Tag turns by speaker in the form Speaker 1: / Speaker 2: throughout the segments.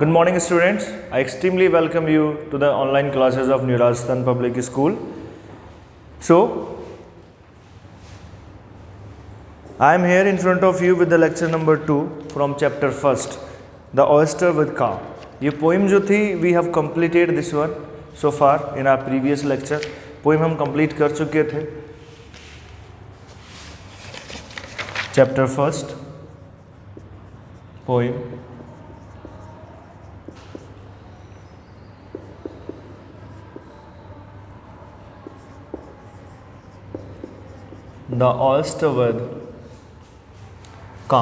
Speaker 1: Good morning, students. I extremely welcome you to the online classes of New Rajasthan Public School. So, I am here in front of you with the lecture number 2 from chapter 1st, The Oyster with Ka. ये poem जो थी, we have completed this one so far in our previous lecture. Poem हम complete कर चुके थे. Chapter 1st, poem. The Oyster with Ka.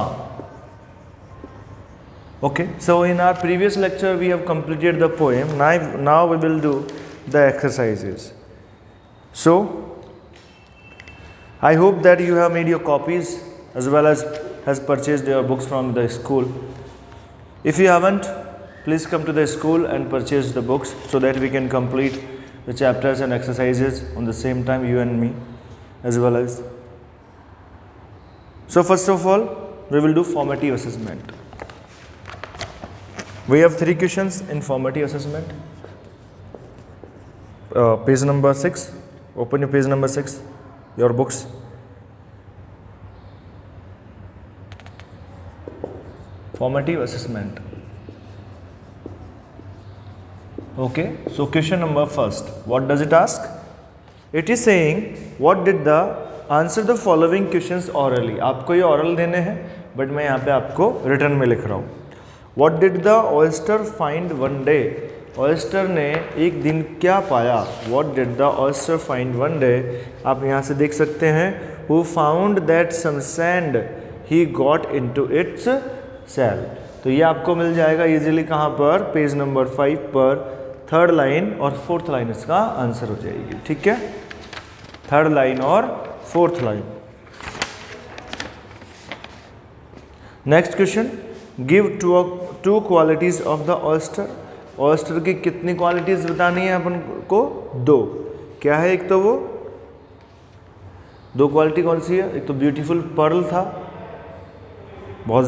Speaker 1: Okay, so in our previous lecture we have completed the poem. Now we will do the exercises. So I hope that you have made your copies as well as has purchased your books from the school. If you haven't, please come to the school and purchase the books so that we can complete the chapters and exercises on the same time, you and me as well as. So first of all, we will do formative assessment. We have 3 questions in formative assessment. Page number 6. Open your page number 6, your books. Formative assessment. Okay, so question number 1st. What does it ask? It is saying, what did the answer the following questions hourly. आपको ये ऑरल देने हैं but मैं यहाँ पे आपको return में लिख रहा हूँ. What did the oyster find one day. Oyster ने एक दिन क्या पाया. What did the oyster find one day. आप यहाँ से देख सकते हैं. Who found that some sand he got into its shell. तो ये आपको मिल जाएगा इजीली कहाँ पर, पेज नंबर 5 पर 3rd लाइन और 4th लाइन इसका आंसर हो जाएगी. ठीक है, 3rd लाइन और 4th line. Next question, give two qualities of the oyster. Oyster की कितनी क्वालिटीज बतानी है अपन को. 2. क्या है. एक तो वो 2 क्वालिटी कौन सी है. एक तो ब्यूटीफुल पर्ल था, बहुत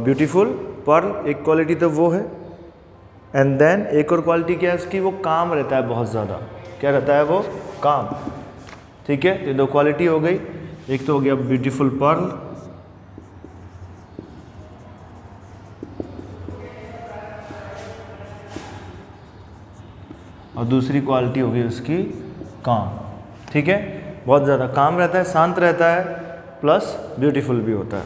Speaker 1: ब्यूटीफुल पर्ल एक क्वालिटी तो वो है. एंड देन एक और क्वालिटी क्या है उसकी, वो काम रहता है बहुत ज़्यादा. क्या रहता है वो, काम. ठीक है, ये 2 क्वालिटी हो गई. एक तो हो गया ब्यूटीफुल पर्ल और दूसरी क्वालिटी हो गई उसकी काम. ठीक है, बहुत ज़्यादा काम रहता है, शांत रहता है, प्लस ब्यूटीफुल भी होता है.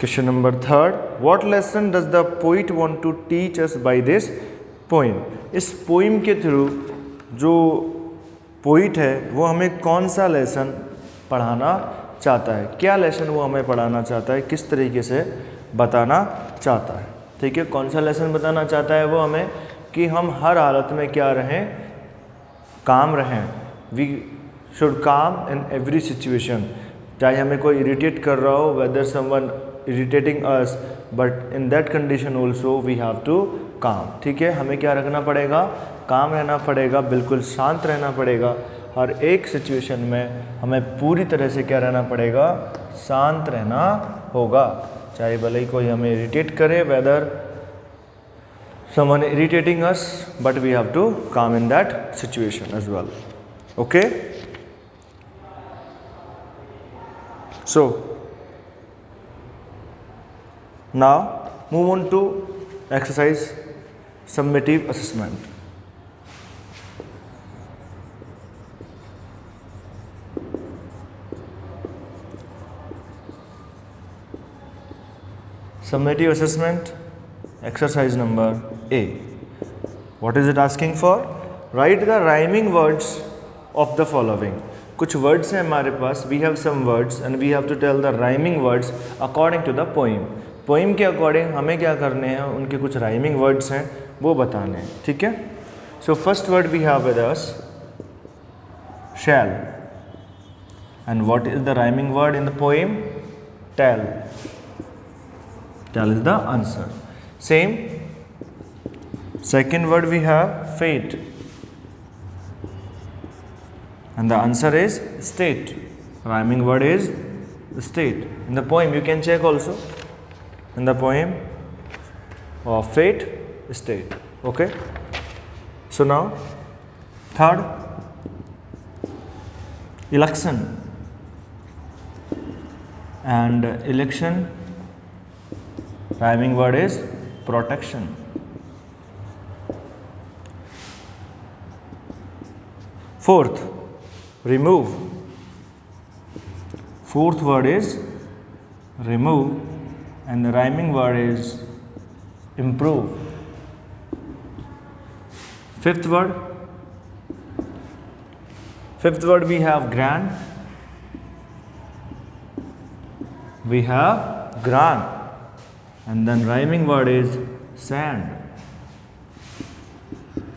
Speaker 1: Question number 3rd, what lesson does the poet want to teach us by this poem. इस पोइम के थ्रू जो पोइट है वो हमें कौन सा लेसन पढ़ाना चाहता है. क्या लेसन वो हमें पढ़ाना चाहता है, किस तरीके से बताना चाहता है. ठीक है, कौन सा लेसन बताना चाहता है वो हमें, कि हम हर हालत में क्या रहें, काम रहें. वी शुड काम इन एवरी सिचुएशन. चाहे हमें कोई इरिटेट कर रहा हो, whether someone irritating us, but in that condition also we have to calm. ठीक है, हमें क्या रखना पड़ेगा, काम रहना पड़ेगा, बिल्कुल शांत रहना पड़ेगा. हर एक सिचुएशन में हमें पूरी तरह से क्या रहना पड़ेगा, शांत रहना होगा. चाहे भले ही कोई हमें इरिटेट करे, whether someone irritating us, but we have to calm in that situation as well. Okay, so now move on to exercise summative assessment. Summative assessment exercise number A. What is it asking for? Write the rhyming words of the following. कुछ words हैं हमारे पास. We have some words and we have to tell the rhyming words according to the poem. Poem के according हमें क्या करने हैं, उनके कुछ राइमिंग वर्ड्स हैं वो बताने हैं. ठीक है, so first word we have with us shell. And what is the rhyming word in the poem, tell. Tell is the answer. Same second word we have fate and the answer is state. Rhyming word is state. In the poem you can check also. In the poem of fate state. Okay, so now third, election, and election rhyming word is protection. Fourth, remove. Fourth word is remove, and the rhyming word is improve. Fifth word we have grant. We have grant, and then rhyming word is sand.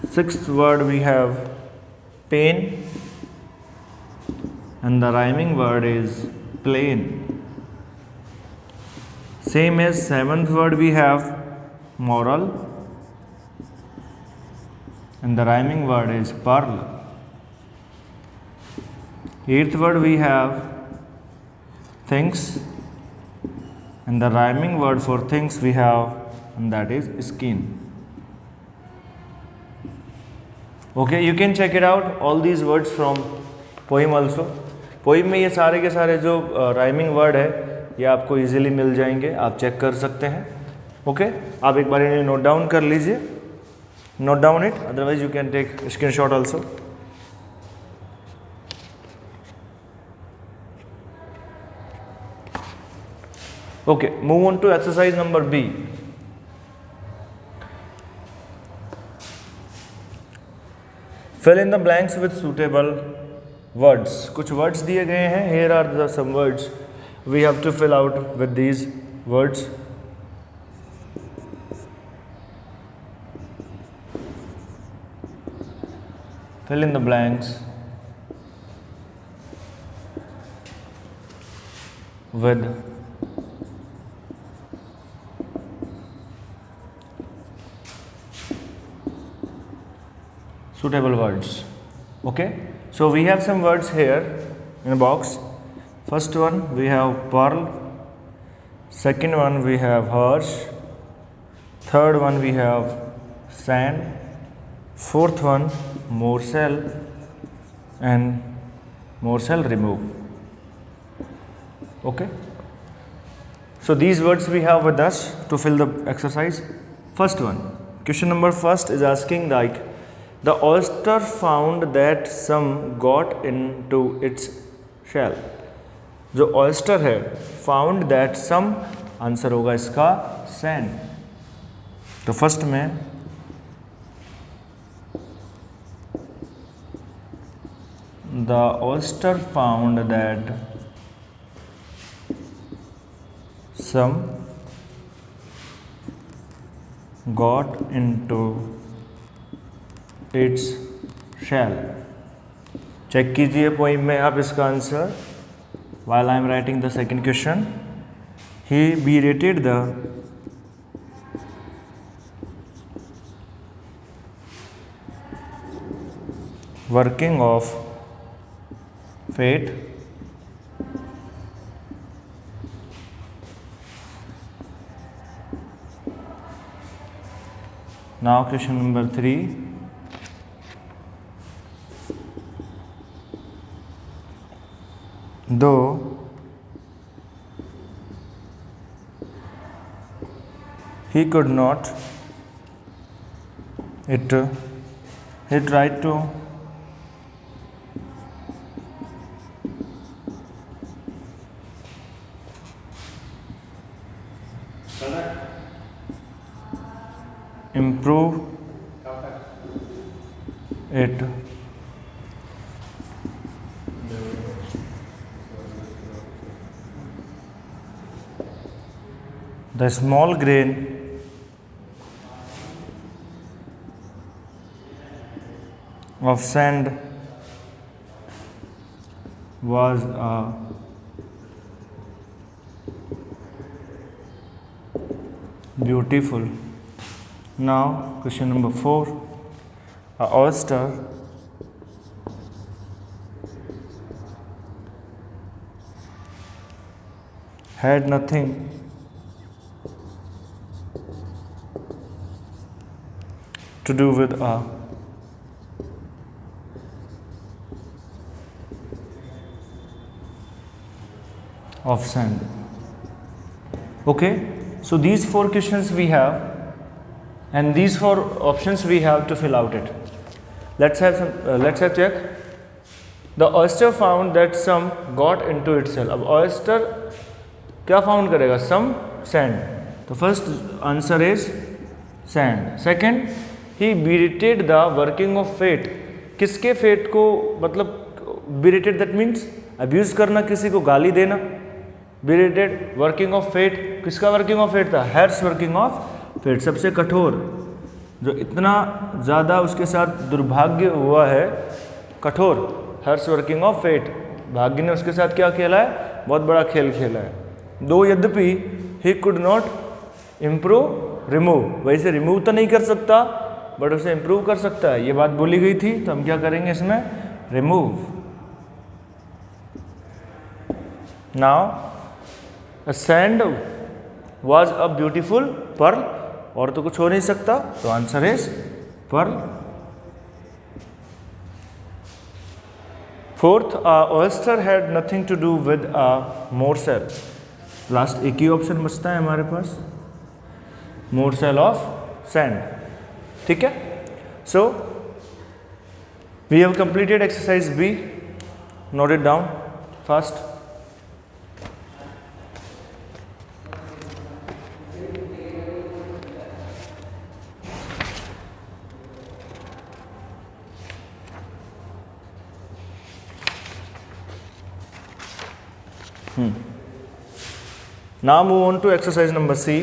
Speaker 1: Sixth word we have pain, and the rhyming word is plain. Same as seventh word we have moral, and the rhyming word is pearl. Eighth word we have things, and the rhyming word for things we have, and that is skin. Okay, you can check it out all these words from poem also. Poem में ये सारे के सारे जो rhyming word है ये आपको easily मिल जाएंगे, आप चेक कर सकते हैं. ओके, आप एक बार इन्हें नोट डाउन कर लीजिए, note down it, otherwise you can take screenshot also. Okay, move on to exercise number B. Fill in the blanks with suitable words. कुछ words दिए गए हैं. Here are the some words we have to fill out with these words. Fill in the blanks with suitable words. Okay, so we have some words here in a box. First one we have pearl, second one we have horse, third one we have sand, fourth one morsel, and morsel remove. Okay, so these words we have with us to fill the exercise. First one, question number first is asking like, the oyster found that some got into its shell. जो oyster है found that some, answer होगा इसका sand. तो first में the oyster found that some got into its shell. Check कीजिए poem में आप इसका answer. while I am writing the second question, he berated the working of fate now question number 3. Though he could not, he tried to improve it. The small grain of sand was beautiful. Now question number 4. A oyster had nothing to do with a of sand. Okay, so these 4 questions we have and these 4 options we have to fill out it. Let's have check. The oyster found that some got into itself. अब oyster क्या found करेगा? some sand. तो first answer is sand. Second, he berated the working of fate. किसके fate को, मतलब berated that means abuse करना, किसी को गाली देना. berated वर्किंग ऑफ फेट, किसका वर्किंग ऑफ फेट था? हैर्स वर्किंग ऑफ फेट. सबसे कठोर, जो इतना ज़्यादा उसके साथ दुर्भाग्य हुआ है, कठोर, हैर्स वर्किंग ऑफ फेट. भाग्य ने उसके साथ क्या खेला है? बहुत बड़ा खेल खेला है. दो यद्यपि he could not improve remove, वैसे रिमूव तो नहीं कर सकता बट उसे इम्प्रूव कर सकता है, ये बात बोली गई थी. तो हम क्या करेंगे इसमें? Remove. Now a sand was a beautiful pearl, और तो कुछ हो नहीं सकता, तो answer is pearl. Fourth, oyster had nothing to do with a morsel. Last एक ही ऑप्शन बचता है हमारे पास, morsel of sand. ठीक है. So we have completed exercise B. Note it down fast. Now move on to exercise number C.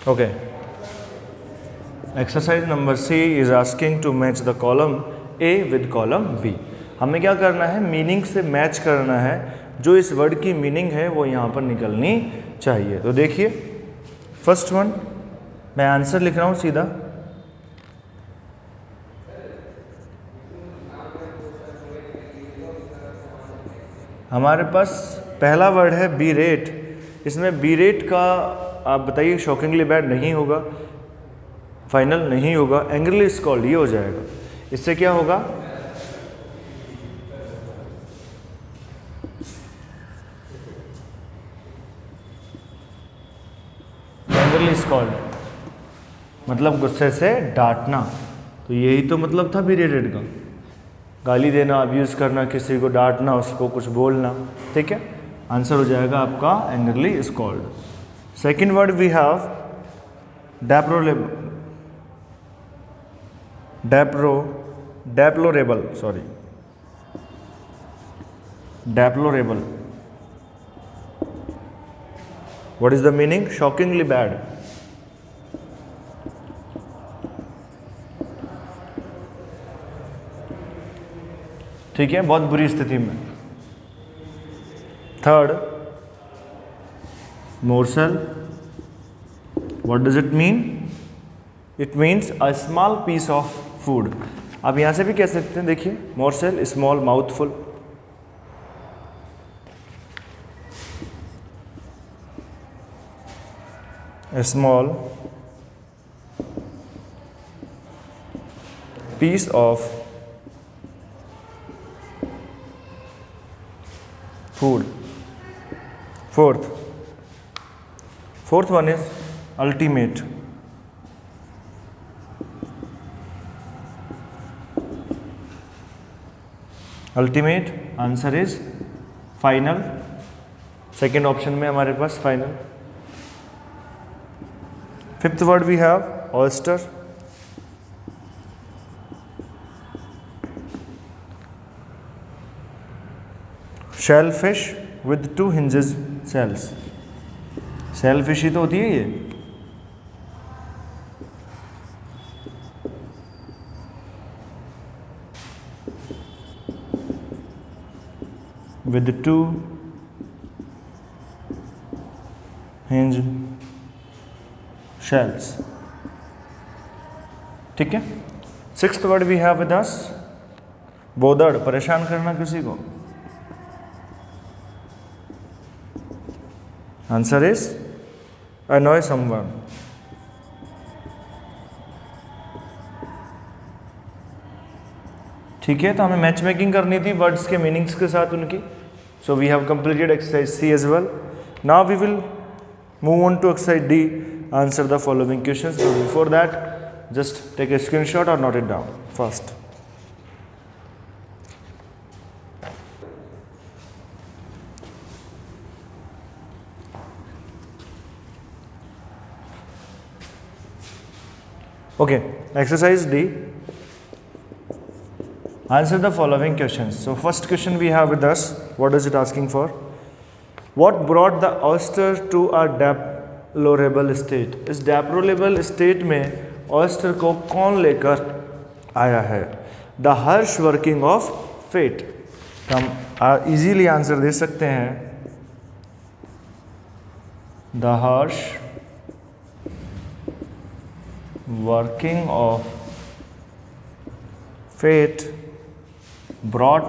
Speaker 1: Okay. Exercise number C is asking to match the column A with column B. हमें क्या करना है? Meaning से match करना है. जो इस word की मीनिंग है वो यहाँ पर निकलनी चाहिए. तो देखिए फर्स्ट वन, मैं आंसर लिख रहा हूँ सीधा. हमारे पास पहला वर्ड है बीरेट. इसमें बीरेट का आप बताइए शॉकिंगली बैड नहीं होगा, फाइनल नहीं होगा, एंग्रली स्कॉल्ड ये हो जाएगा. इससे क्या होगा? एंग्रली स्कॉल्ड मतलब गुस्से से डांटना. तो यही तो मतलब था बीरेटेड का, गाली देना, अब्यूज़ करना, किसी को डांटना, उसको कुछ बोलना. ठीक है, आंसर हो जाएगा आपका angrily scold. Second word we have deplorable. What is the meaning? Shockingly bad. ठीक है, बहुत बुरी स्थिति में. Third, morsel. What does it mean? It means a small piece of food. आप यहां से भी कह सकते हैं, देखिए morsel, small, mouthful. A small piece of food. Fourth one is ultimate. Ultimate answer is final. Second option में हमारे पास final. Fifth word we have oyster. Shellfish with 2 hinges cells. Shellfish ही तो होती है ये. With 2 hinge shells. ठीक है, sixth word we have with us, bother, परेशान करना किसी को। Answer is annoy someone। ठीक है, तो हमें मैच मेकिंग करनी थी वर्ड्स के मीनिंग्स के साथ उनकी। So we have completed exercise C as well. Now we will move on to exercise D, answer the following questions. But before that just take a screenshot और note it down first. Okay, exercise D. Answer the following questions. So first question we have with us, what is it asking for? What brought the oyster to a deplorable state? इस deplorable state में oyster को कौन लेकर आया है? The harsh working of fate. हम easily answer दे सकते हैं, the harsh working of fate brought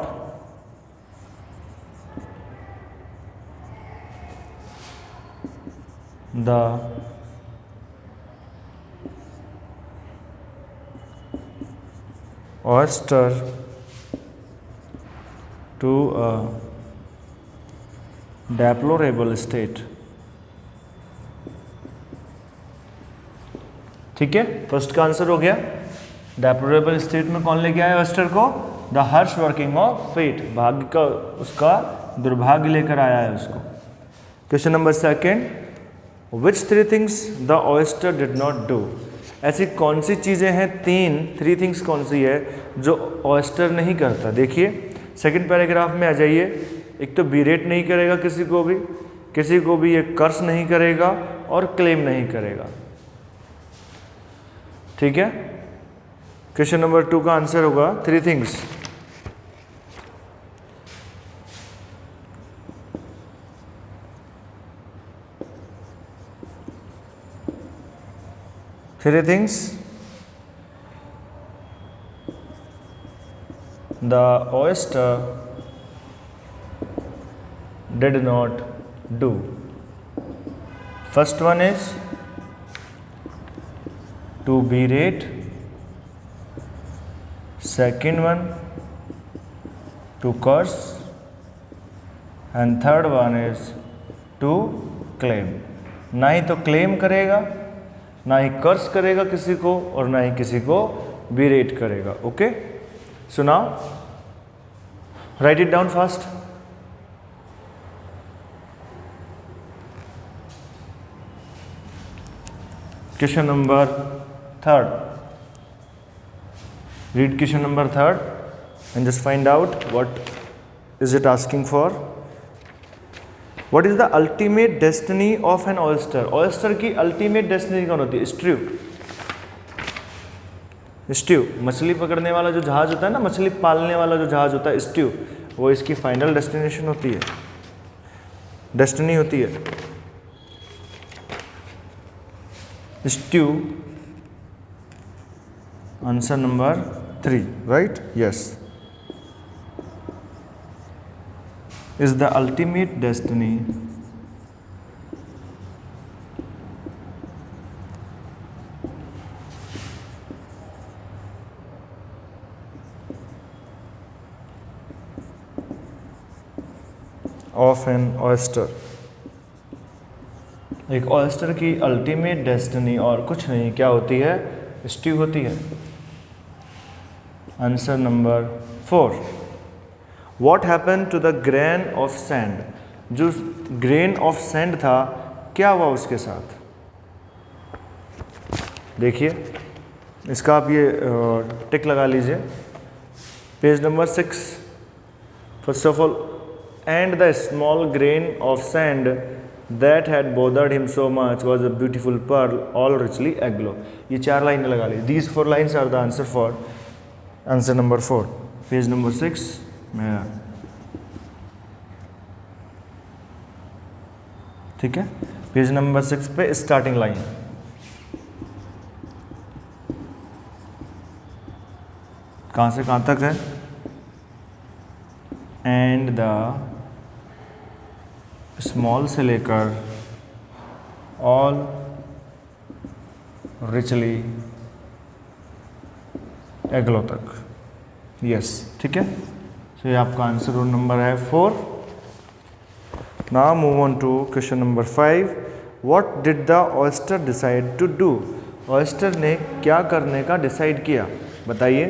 Speaker 1: the oyster to a deplorable state। ठीक है, फर्स्ट का आंसर हो गया। डेप्लोरेबल स्टेट में कौन लेके आया ऑयस्टर को? The Harsh working of fate, भाग्य का उसका दुर्भाग्य लेकर आया है उसको। Question number second, which three things the oyster did not do? ऐसी कौन सी चीज़ें हैं, थ्री थिंग्स कौन सी है जो ऑयस्टर नहीं करता? देखिए सेकंड पैराग्राफ में आ जाइए। एक तो बीरेट नहीं करेगा किसी को भी ये कर्स नहीं करेगा और क्लेम नहीं करेगा। ठीक है, क्वेश्चन नंबर 2 का आंसर होगा three things. Three things the oyster did not do. First one is to berate, second one to curse, and third one is to claim। ना ही तो क्लेम करेगा, ना ही कर्स करेगा किसी को, और ना ही किसी को berate करेगा। Okay, so now right it down fast. Question number third, read question number 3 and just find out what is it asking for। what is the ultimate destiny of an oyster? oyster की ultimate destiny कौन होती है? Stew, मछली पकड़ने वाला जो जहाज होता है ना, मछली पालने वाला जो जहाज होता है स्ट्यू, वो इसकी फाइनल डेस्टिनेशन होती है, डेस्टिनी होती है। Stew, answer number 3, right? Yes, is the ultimate destiny of an oyster. एक ऑयस्टर की अल्टीमेट डेस्टिनी और कुछ नहीं, क्या होती है? स्ट्यू होती है। Answer number 4, what happen to the grain of sand? जो ग्रेन ऑफ सैंड था, क्या हुआ उसके साथ? देखिए इसका आप ये टिक लगा लीजिए, page number 6। First of all, and the small grain of sand that had bothered him so much was a beautiful pearl all richly aglow। ये 4 लाइनें लगा ली। These 4 lines are the answer for answer number 4, page number 6 में। ठीक है, page number 6 पे starting line. कहाँ से कहाँ तक है? एंड द स्मॉल से लेकर ऑल रिचली एग्लो तक। यस, ठीक है। सो ये आपका आंसर रोल नंबर है 4। Now move on to question number 5। What did the oyster decide to do? Oyster ने क्या करने का डिसाइड किया? बताइए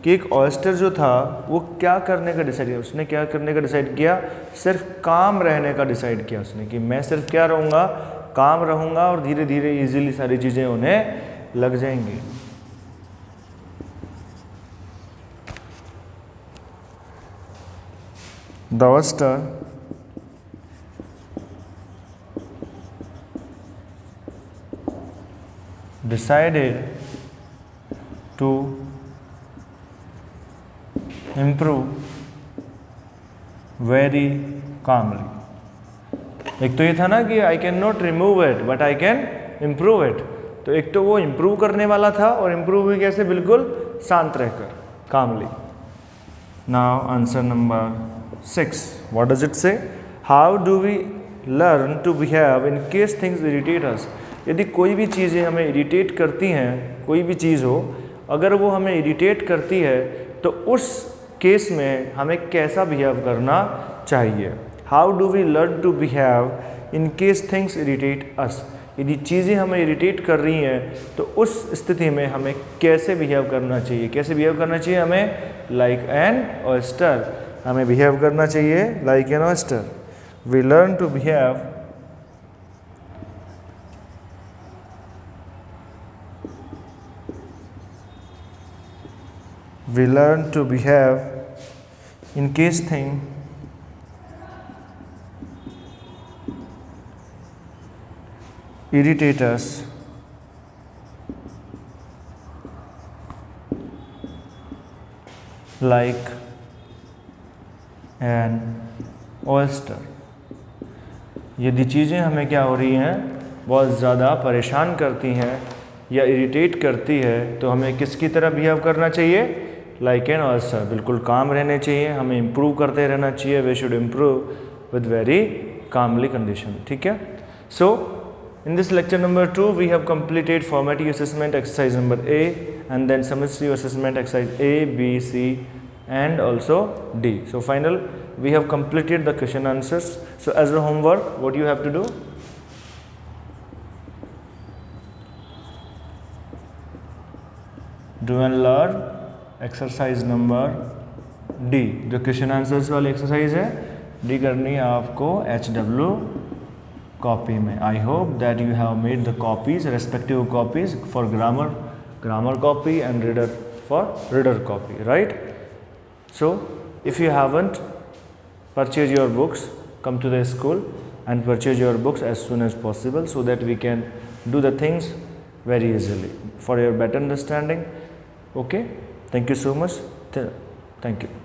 Speaker 1: कि एक ऑयस्टर जो था वो क्या करने का डिसाइड किया? उसने क्या करने का डिसाइड किया? सिर्फ काम रहने का डिसाइड किया उसने, कि मैं सिर्फ क्या रहूँगा, काम रहूँगा, और धीरे धीरे इजीली सारी चीज़ें उन्हें लग जाएंगी। The oyster decided to improve very calmly। एक तो ये था ना कि I can not remove it but I can improve it. तो एक तो वो इम्प्रूव करने वाला था, और इम्प्रूव भी कैसे? बिल्कुल शांत रहकर, calmly. Now answer number 6। What does it say? How do we learn to behave in case things irritate us? यदि कोई भी चीज़ें हमें इरिटेट करती हैं, कोई भी चीज़ हो, अगर वो हमें इरिटेट करती है तो उस केस में हमें कैसा बिहेव करना चाहिए? How do we learn to behave in case things irritate us? यदि चीज़ें हमें इरिटेट कर रही हैं तो उस स्थिति में हमें कैसे बिहेव करना चाहिए? कैसे बिहेव करना चाहिए हमें? लाइक एन ऑयस्टर, हमें बिहेव करना चाहिए like an oyster. We learn to behave in case thing irritate us like an oyster। यदि चीज़ें हमें क्या हो रही हैं, बहुत ज़्यादा परेशान करती हैं या इरिटेट करती है, तो हमें किसकी तरह बिहेव करना चाहिए? लाइक एन ऑयस्टर, बिल्कुल काम रहने चाहिए, हमें इम्प्रूव करते रहना चाहिए। We should improve with very calmly condition, ठीक है। So in this lecture number 2 we have completed formative assessment exercise number A, and then summative assessment exercise A, B, C and also D. So final we have completed the question answers. So as a homework, what you have to do? Do and learn exercise number D। जो question answers वाली exercise है, D करनी है आपको HW copy में। I hope that you have made the copies, respective copies for grammar copy and reader copy, right? So if you haven't purchased your books, come to the school and purchase your books as soon as possible, so that we can do the things very easily for your better understanding. Okay, thank you so much. Thank you.